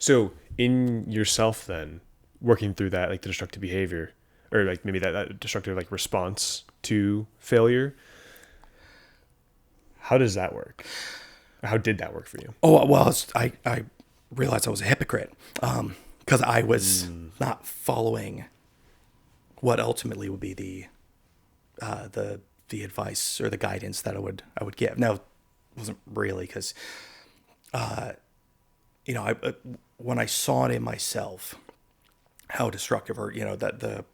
So in yourself then, working through that, like the destructive behavior, or like maybe that destructive like response to failure, how does that work? How did that work for you? Oh well, I realized I was a hypocrite because I was Mm, not following what ultimately would be the advice or the guidance that I would give. Now, it wasn't really because when I saw it in myself how destructive or that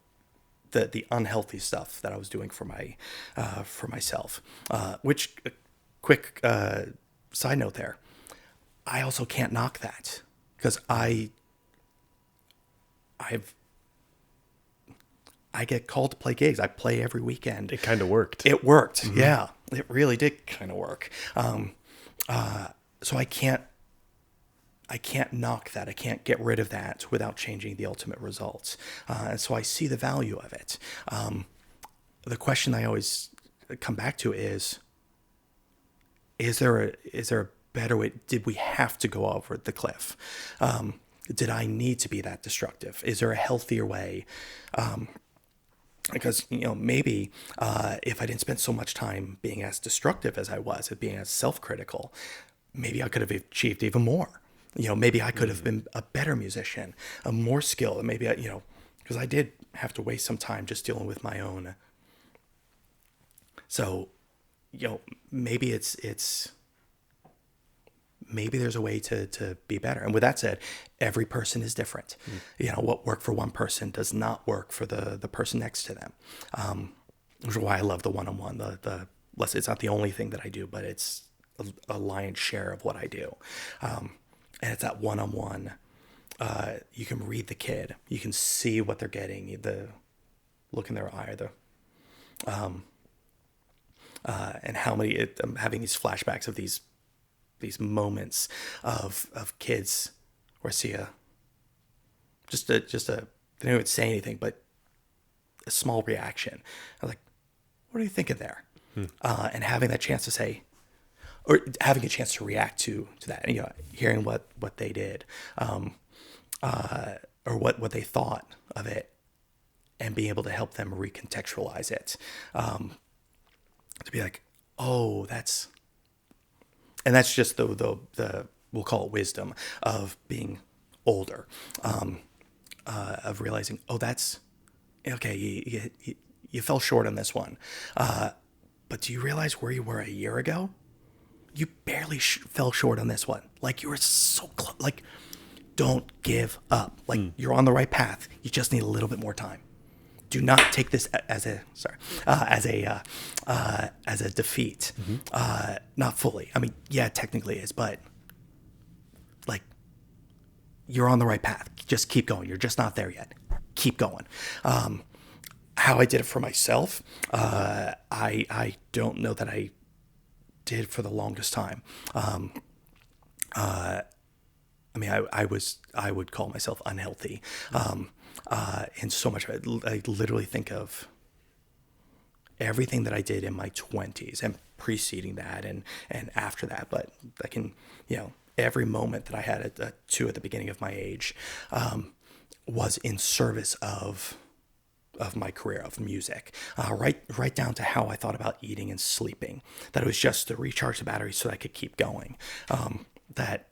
the unhealthy stuff that I was doing for myself. Which quick side note there, I also can't knock that because I've I get called to play gigs. I play every weekend. it kind of worked. It worked, Hmm. yeah. It really did kind of work. So I can't knock that. I can't get rid of that without changing the ultimate results. And so I see the value of it. The question I always come back to is there a better way? Did we have to go over the cliff? Did I need to be that destructive? Is there a healthier way? Because maybe if I didn't spend so much time being as destructive as I was, at being as self-critical, maybe I could have achieved even more. Maybe I could have Mm. been a better musician, a more skilled. Maybe because I did have to waste some time just dealing with my own. So, maybe it's maybe there's a way to be better. And with that said, every person is different. Mm. What worked for one person does not work for the person next to them. Which is why I love the one-on-one. It's not the only thing that I do, but it's a lion's share of what I do. And it's that one-on-one. You can read the kid. You can see what they're getting. The look in their eye. And how many. I'm having these flashbacks of these moments of kids where I see just a they don't even say anything, but a small reaction. I'm like, what are you thinking there? Mm. And having that chance to say, or having a chance to react to that, and, hearing what they did, or what they thought of it, and being able to help them recontextualize it, to be like, oh, that's just the we'll call it wisdom of being older, of realizing, oh, that's okay. You fell short on this one, but do you realize where you were a year ago? You barely fell short on this one. Like, you were so close. Like, don't give up. Like, Mm. you're on the right path. You just need a little bit more time. Do not take this as a sorry as a defeat. Mm-hmm. Not fully. I mean, yeah, technically it is, but like, you're on the right path. Just keep going. You're just not there yet. Keep going. How I did it for myself, I don't know that I did for the longest time. I mean, I would call myself unhealthy, in so much. I literally think of everything that I did in my 20s and preceding that and after that. But I can, every moment that I had at the beginning of my age, was in service of my career of music, right down to how I thought about eating and sleeping. That it was just to recharge the battery so that I could keep going. That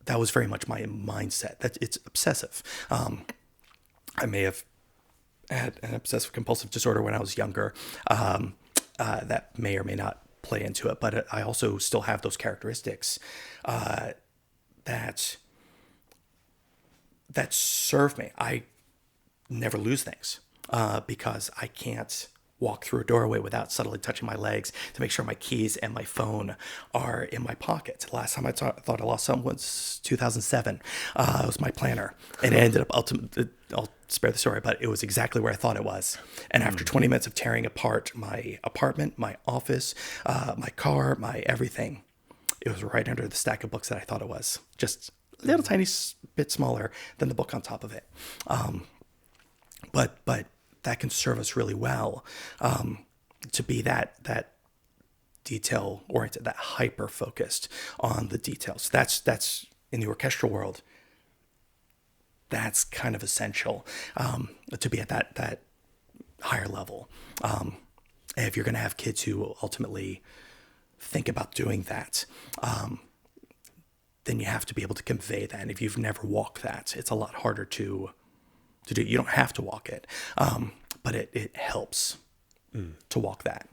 that was very much my mindset. That it's obsessive. I may have had an obsessive compulsive disorder when I was younger. That may or may not play into it, but I also still have those characteristics that that serve me. I never lose things because I can't walk through a doorway without subtly touching my legs to make sure my keys and my phone are in my pocket. The last time I thought I lost something was 2007. It was my planner, and it ended up ultimately. I'll spare the story, but it was exactly where I thought it was. And after Mm. 20 minutes of tearing apart my apartment, my office, my car, my everything, it was right under the stack of books that I thought it was. Just a little tiny bit smaller than the book on top of it. But that can serve us really well, to be that detail oriented, that hyper focused on the details. That's in the orchestral world. that's kind of essential to be at that higher level. If you're going to have kids who ultimately think about doing that, then you have to be able to convey that. And if you've never walked that, it's a lot harder to do. You don't have to walk it, but it helps to walk that.